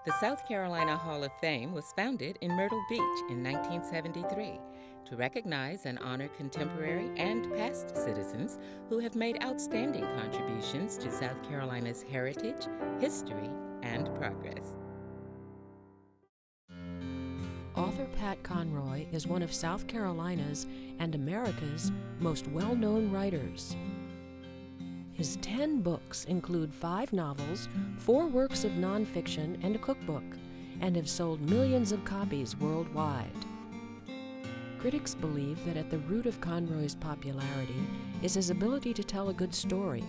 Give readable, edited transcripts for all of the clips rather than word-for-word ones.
The South Carolina Hall of Fame was founded in Myrtle Beach in 1973 to recognize and honor contemporary and past citizens who have made outstanding contributions to South Carolina's heritage, history, and progress. Author Pat Conroy is one of South Carolina's and America's most well-known writers. His 10 books include 5 novels, 4 works of nonfiction, and a cookbook, and have sold millions of copies worldwide. Critics believe that at the root of Conroy's popularity is his ability to tell a good story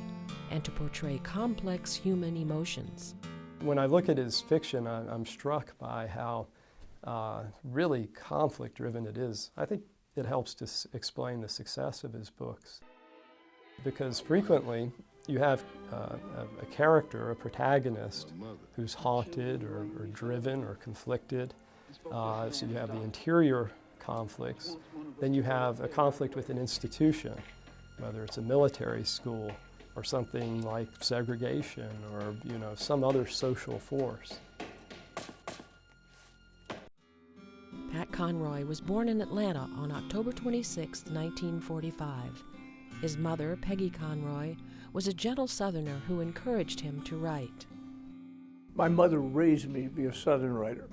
and to portray complex human emotions. When I look at his fiction, I'm struck by how really conflict-driven it is. I think it helps to explain the success of his books. Because frequently you have a character, a protagonist, who's haunted or driven or conflicted. So you have the interior conflicts. Then you have a conflict with an institution, whether it's a military school or something like segregation or some other social force. Pat Conroy was born in Atlanta on October 26, 1945. His mother, Peggy Conroy, was a gentle Southerner who encouraged him to write. My mother raised me to be a Southern writer,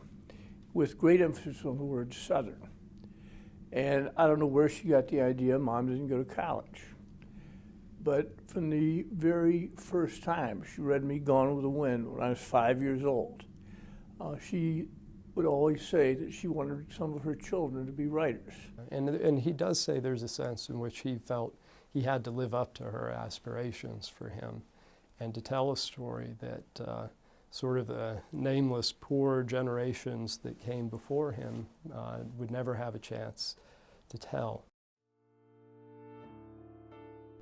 with great emphasis on the word Southern. And I don't know where she got the idea. Mom didn't go to college. But from the very first time she read me Gone with the Wind when I was 5 years old, she would always say that she wanted some of her children to be writers. And he does say there's a sense in which he felt he had to live up to her aspirations for him and to tell a story that sort of the nameless poor generations that came before him would never have a chance to tell.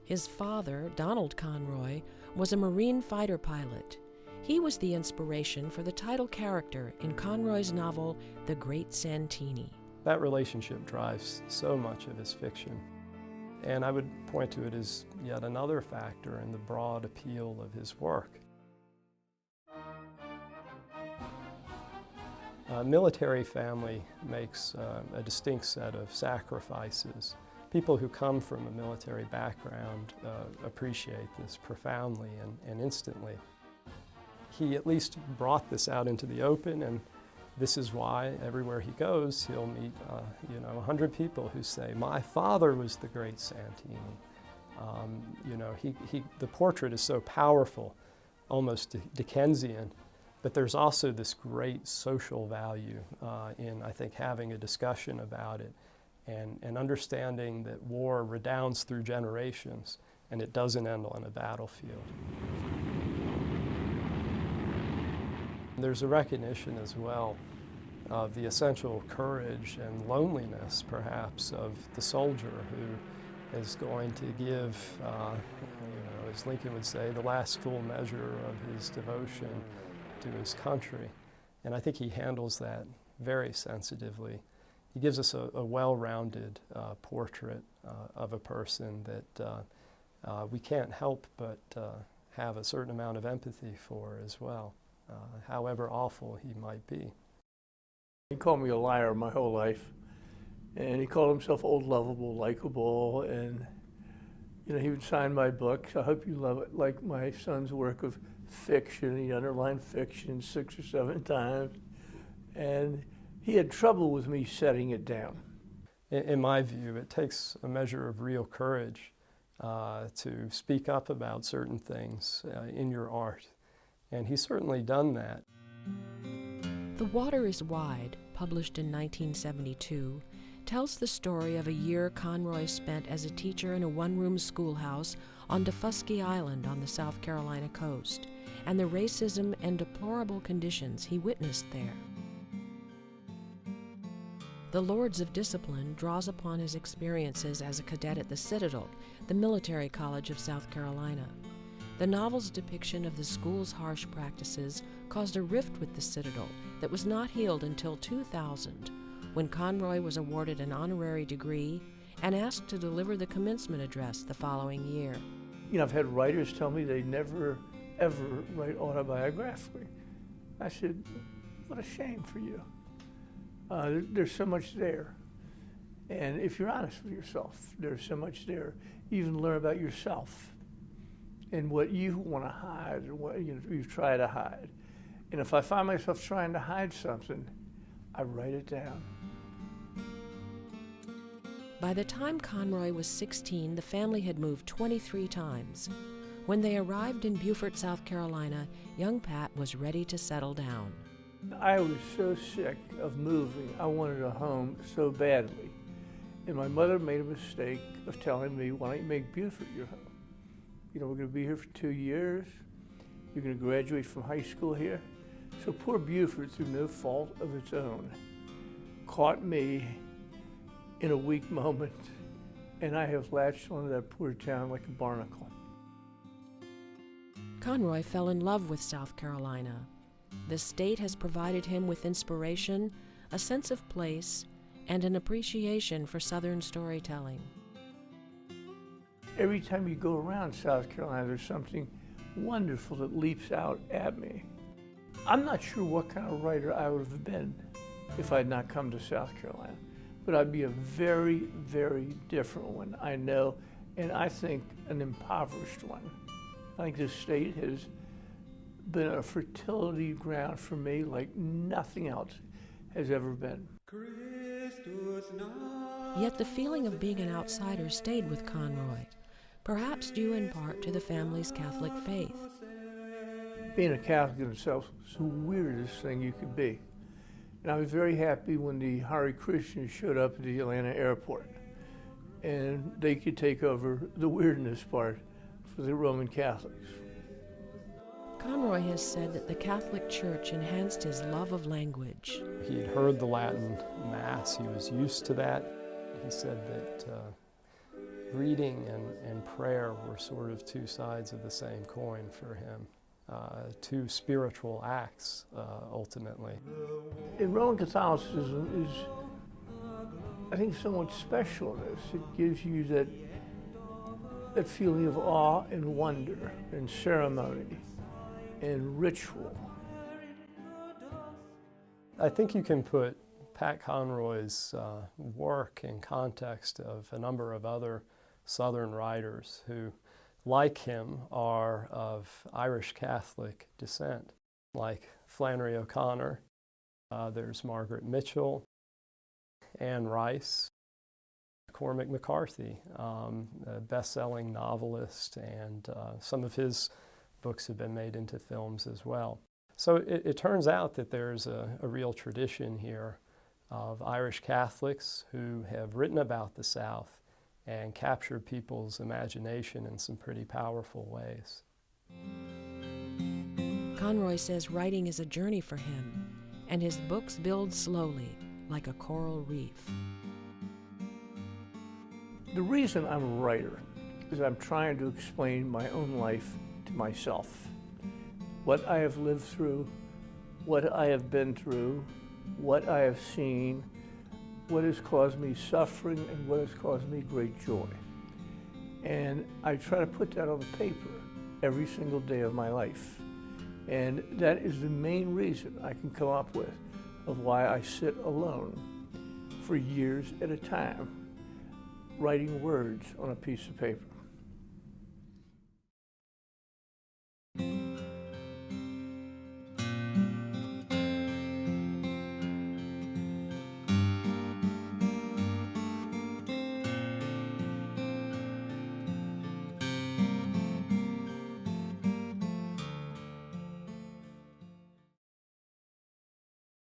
His father, Donald Conroy, was a Marine fighter pilot. He was the inspiration for the title character in Conroy's novel, The Great Santini. That relationship drives so much of his fiction. And I would point to it as yet another factor in the broad appeal of his work. A military family makes a distinct set of sacrifices. People who come from a military background appreciate this profoundly and instantly. He at least brought this out into the open, and this is why everywhere he goes, he'll meet 100 people who say, "My father was the great Santini." The portrait is so powerful, almost Dickensian, but there's also this great social value in, I think, having a discussion about it and understanding that war redounds through generations and it doesn't end on a battlefield. There's a recognition as well of the essential courage and loneliness, perhaps, of the soldier who is going to give, as Lincoln would say, the last full measure of his devotion to his country. And I think he handles that very sensitively. He gives us a well-rounded portrait of a person that we can't help but have a certain amount of empathy for as well. However awful he might be. He called me a liar my whole life, and he called himself old, lovable, likable, and he would sign my books. I hope you love it, like my son's work of fiction. He underlined fiction 6 or 7 times, and he had trouble with me setting it down. In my view, it takes a measure of real courage to speak up about certain things in your art. And he's certainly done that. The Water is Wide, published in 1972, tells the story of a year Conroy spent as a teacher in a one-room schoolhouse on Defusky Island on the South Carolina coast, and the racism and deplorable conditions he witnessed there. The Lords of Discipline draws upon his experiences as a cadet at the Citadel, the military college of South Carolina. The novel's depiction of the school's harsh practices caused a rift with the Citadel that was not healed until 2000, when Conroy was awarded an honorary degree and asked to deliver the commencement address the following year. I've had writers tell me they never, ever write autobiographically. I said, what a shame for you. There's so much there. And if you're honest with yourself, there's so much there. You even learn about yourself and what you want to hide and what you try to hide. And if I find myself trying to hide something, I write it down. By the time Conroy was 16, the family had moved 23 times. When they arrived in Beaufort, South Carolina, young Pat was ready to settle down. I was so sick of moving. I wanted a home so badly. And my mother made a mistake of telling me, why don't you make Beaufort your home? You know, we're going to be here for 2 years. You're going to graduate from high school here. So poor Beaufort, through no fault of its own, caught me in a weak moment, and I have latched onto that poor town like a barnacle. Conroy fell in love with South Carolina. The state has provided him with inspiration, a sense of place, and an appreciation for Southern storytelling. Every time you go around South Carolina, there's something wonderful that leaps out at me. I'm not sure what kind of writer I would have been if I had not come to South Carolina, but I'd be a very, very different one, I know, and I think an impoverished one. I think this state has been a fertility ground for me like nothing else has ever been. Yet the feeling of being an outsider stayed with Conroy, perhaps due in part to the family's Catholic faith. Being a Catholic in itself is the weirdest thing you could be. And I was very happy when the Hare Krishnas showed up at the Atlanta airport and they could take over the weirdness part for the Roman Catholics. Conroy has said that the Catholic Church enhanced his love of language. He'd heard the Latin Mass, he was used to that. He said that reading and prayer were sort of two sides of the same coin for him. Two spiritual acts, ultimately. And Roman Catholicism is, I think, somewhat special in this. It gives you that feeling of awe and wonder and ceremony and ritual. I think you can put Pat Conroy's work in context of a number of other Southern writers who, like him, are of Irish Catholic descent, like Flannery O'Connor. There's Margaret Mitchell, Anne Rice, Cormac McCarthy, a best-selling novelist, and some of his books have been made into films as well. So it turns out that there's a real tradition here of Irish Catholics who have written about the South and captured people's imagination in some pretty powerful ways. Conroy says writing is a journey for him, and his books build slowly, like a coral reef. The reason I'm a writer is I'm trying to explain my own life to myself. What I have lived through, what I have been through, what I have seen, what has caused me suffering, and what has caused me great joy. And I try to put that on the paper every single day of my life. And that is the main reason I can come up with of why I sit alone for years at a time, writing words on a piece of paper.